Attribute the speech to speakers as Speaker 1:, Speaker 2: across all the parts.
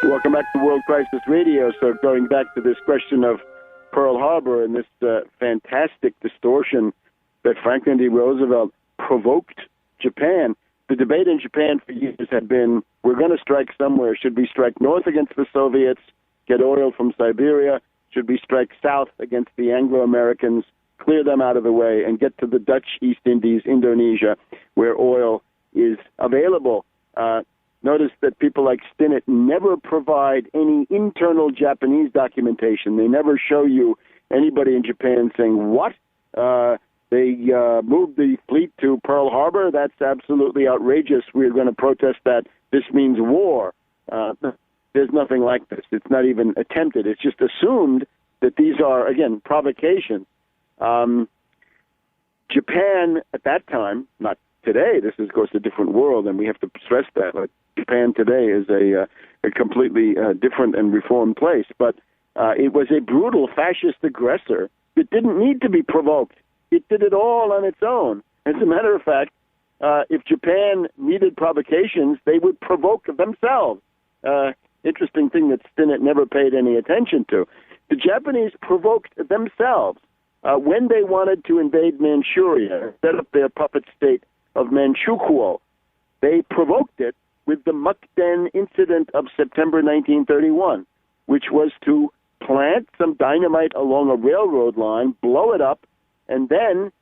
Speaker 1: Welcome back to World Crisis Radio. So going back to this question of Pearl Harbor and this fantastic distortion that Franklin D. Roosevelt provoked Japan, the debate in Japan for years had been, we're going to strike somewhere. Should we strike north against the Soviets, get oil from Siberia? Should we strike south against the Anglo-Americans, clear them out of the way, and get to the Dutch East Indies, Indonesia, where oil is available? Notice that people like Stinnett never provide any internal Japanese documentation. They never show you anybody in Japan saying, what? They moved the fleet to Pearl Harbor? That's absolutely outrageous. We're going to protest that. This means war. There's nothing like this. It's not even attempted. It's just assumed that these are, again, provocations. Japan at that time, not today, this is, of course, a different world, and we have to stress that. Like, Japan today is a completely different and reformed place, but it was a brutal fascist aggressor that didn't need to be provoked. It did it all on its own. As a matter of fact, if Japan needed provocations, they would provoke themselves. Interesting thing that Stinnett never paid any attention to. The Japanese provoked themselves when they wanted to invade Manchuria, set up their puppet state of Manchukuo. They provoked it with the Mukden incident of September 1931, which was to plant some dynamite along a railroad line, blow it up, and then,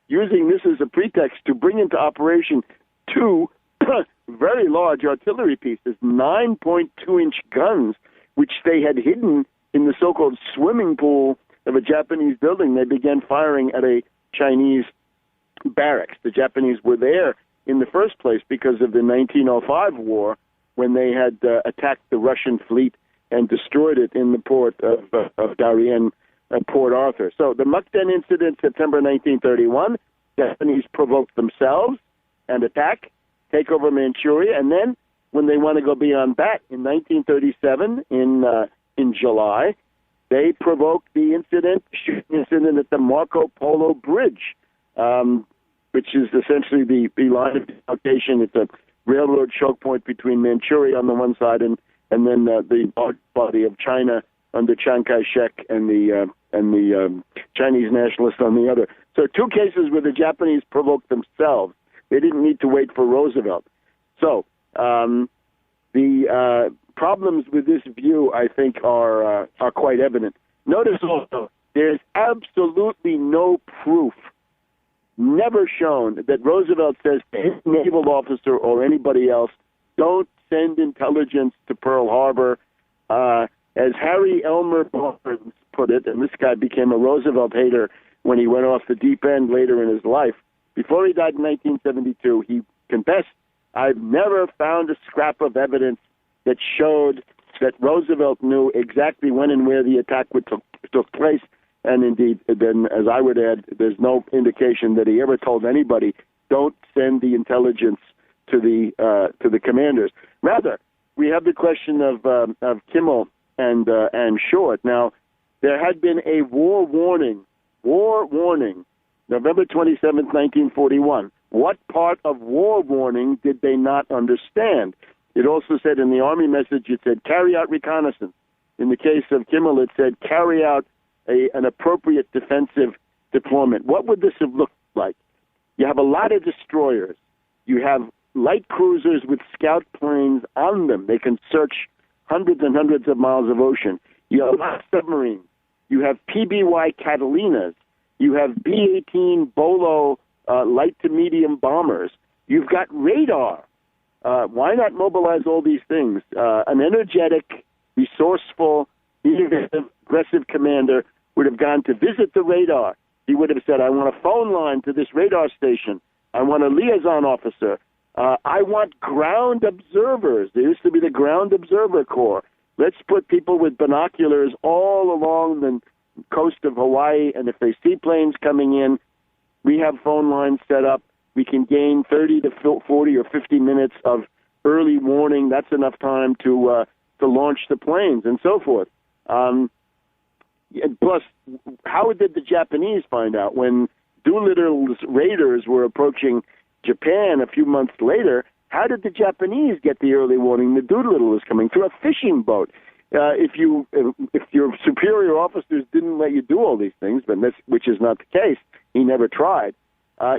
Speaker 1: using this as a pretext to bring into operation two very large artillery pieces, 9.2-inch guns, which they had hidden in the so-called swimming pool of a Japanese building. They began firing at a Chinese barracks. The Japanese were there in the first place because of the 1905 war, when they had attacked the Russian fleet and destroyed it in the port of Darien, Port Arthur. So the Mukden incident, September 1931, Japanese provoked themselves and attack, take over Manchuria, and then when they want to go beyond that, in 1937, in July, they provoked the incident at the Marco Polo Bridge, which is essentially the line of demarcation. It's a railroad choke point between Manchuria on the one side and then the body of China under Chiang Kai-shek and the Chinese nationalists on the other. So two cases where the Japanese provoked themselves. They didn't need to wait for Roosevelt. So the problems with this view, I think, are quite evident. Notice also, there's absolutely no proof, never shown, that Roosevelt says to his naval officer or anybody else, don't send intelligence to Pearl Harbor. As Harry Elmer Barnes put it, and this guy became a Roosevelt hater when he went off the deep end later in his life, before he died in 1972, he confessed, I've never found a scrap of evidence that showed that Roosevelt knew exactly when and where the attack took place. And indeed, then, as I would add, there's no indication that he ever told anybody, don't send the intelligence to the commanders. Rather, we have the question of Kimmel and Short. Now, there had been a war warning, November 27th, 1941. What part of war warning did they not understand? It also said in the Army message, it said, carry out reconnaissance. In the case of Kimmel, it said, carry out an appropriate defensive deployment. What would this have looked like? You have a lot of destroyers. You have light cruisers with scout planes on them. They can search hundreds and hundreds of miles of ocean. You have a lot of submarines. You have PBY Catalinas. You have B-18 Bolo light to medium bombers. You've got radar. Why not mobilize all these things? An energetic, resourceful, innovative, aggressive commander would have gone to visit the radar. He would have said, I want a phone line to this radar station. I want a liaison officer. I want ground observers. There used to be the Ground Observer Corps. Let's put people with binoculars all along the coast of Hawaii, and if they see planes coming in, we have phone lines set up. We can gain 30 to 40 or 50 minutes of early warning. That's enough time to launch the planes and so forth. Plus, how did the Japanese find out? When Doolittle's raiders were approaching Japan a few months later, how did the Japanese get the early warning the Doolittle was coming? Through a fishing boat. If your superior officers didn't let you do all these things, which is not the case, he never tried.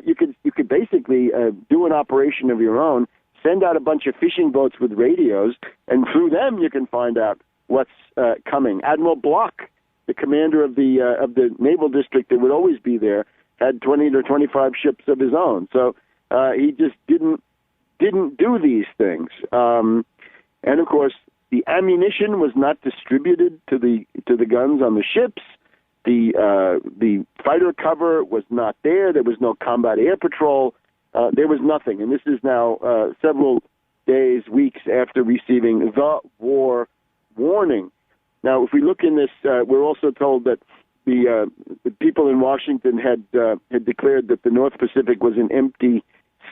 Speaker 1: You could basically do an operation of your own, send out a bunch of fishing boats with radios, and through them you can find out what's coming. Admiral Block, the commander of the naval district that would always be there, had 20 or 25 ships of his own. So he just didn't do these things. And of course, the ammunition was not distributed to the guns on the ships. The fighter cover was not there. There was no combat air patrol. There was nothing. And this is now several days, weeks after receiving the war warning. Now, if we look in this, we're also told that the people in Washington had declared that the North Pacific was an empty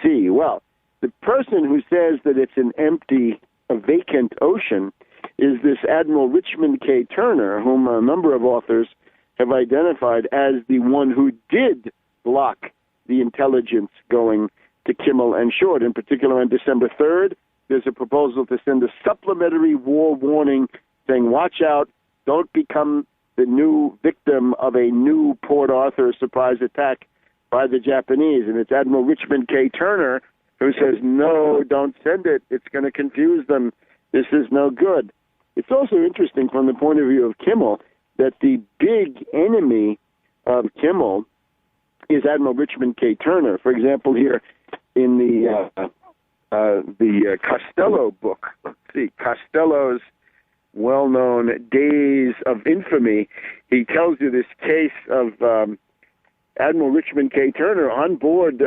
Speaker 1: sea. Well, the person who says that it's an empty, a vacant ocean is this Admiral Richmond K. Turner, whom a number of authors have identified as the one who did block the intelligence going to Kimmel and Short. In particular, on December 3rd, there's a proposal to send a supplementary war warning saying, watch out, don't become the new victim of a new Port Arthur surprise attack by the Japanese. And it's Admiral Richmond K. Turner who says, no, don't send it. It's going to confuse them. This is no good. It's also interesting from the point of view of Kimmel that the big enemy of Kimmel is Admiral Richmond K. Turner. For example, here in the Costello book, let's see, Costello's well-known Days of Infamy, he tells you this case of Admiral Richmond K. Turner on board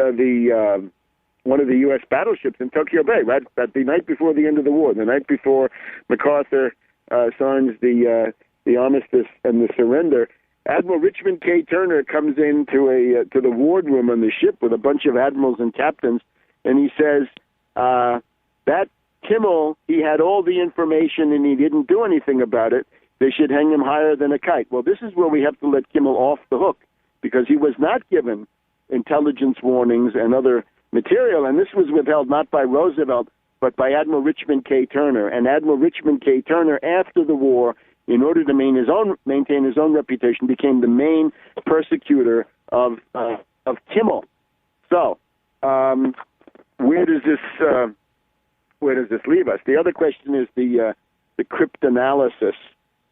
Speaker 1: one of the U.S. battleships in Tokyo Bay, right at the night before the end of the war, the night before MacArthur signs the armistice and the surrender. Admiral Richmond K. Turner comes into to the wardroom on the ship with a bunch of admirals and captains, and he says that Kimmel, he had all the information and he didn't do anything about it. They should hang him higher than a kite. Well, this is where we have to let Kimmel off the hook, because he was not given intelligence warnings and other material, and this was withheld not by Roosevelt, but by Admiral Richmond K. Turner. And Admiral Richmond K. Turner, after the war, in order to maintain his own reputation, became the main persecutor of Kimmel. So, where does this leave us? The other question is the cryptanalysis.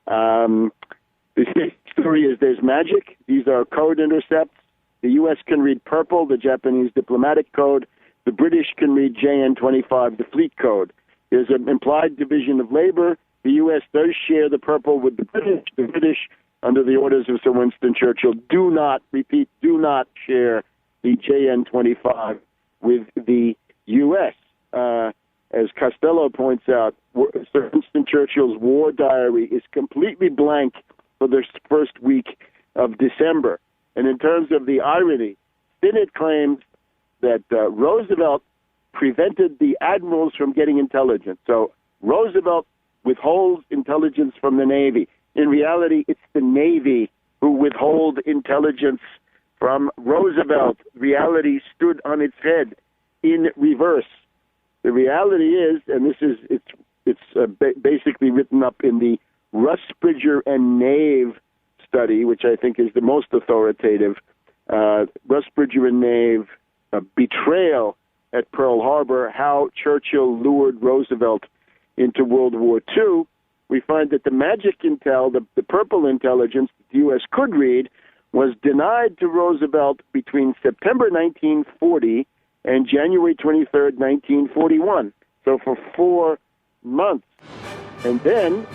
Speaker 1: The story is there's magic. These are code intercepts. The U.S. can read purple, the Japanese diplomatic code. The British can read JN-25, the fleet code. There's an implied division of labor. The U.S. does share the purple with the British. The British, under the orders of Sir Winston Churchill, do not share the JN-25 with the U.S. As Costello points out, Sir Winston Churchill's war diary is completely blank for the first week of December. And in terms of the irony, Stinnett claims that Roosevelt prevented the admirals from getting intelligence. So Roosevelt withholds intelligence from the Navy. In reality, it's the Navy who withhold intelligence from Roosevelt. Reality stood on its head in reverse. The reality is, and this is basically written up in the Rusbridger and Nave study, which I think is the most authoritative, Rusbridger and Nave, betrayal at Pearl Harbor, how Churchill lured Roosevelt into World War II. We find that the magic intel, the purple intelligence that the U.S. could read, was denied to Roosevelt between September 1940 and January 23rd, 1941. So for 4 months. And then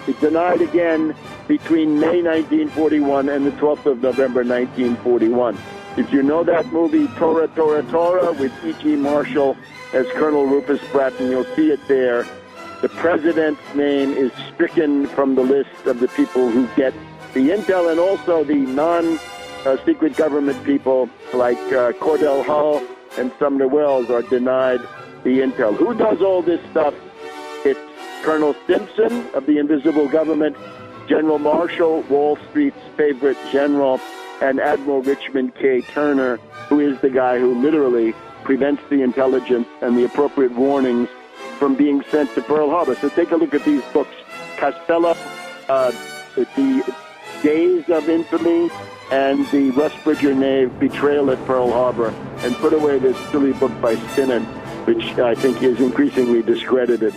Speaker 1: it denied again between May 1941 and the 12th of November 1941. If you know that movie, Tora, Tora, Tora, with E.G. Marshall as Colonel Rufus Bratton, you'll see it there. The president's name is stricken from the list of the people who get the intel, and also the non-secret government people like Cordell Hull and Sumner Wells are denied the intel. Who does all this stuff? It's Colonel Simpson of the Invisible Government, General Marshall, Wall Street's favorite general, and Admiral Richmond K. Turner, who is the guy who literally prevents the intelligence and the appropriate warnings from being sent to Pearl Harbor. So take a look at these books. Costello, The Days of Infamy, and the Russ Bridger Nave, Betrayal at Pearl Harbor, and put away this silly book by Stinnett, which I think is increasingly discredited.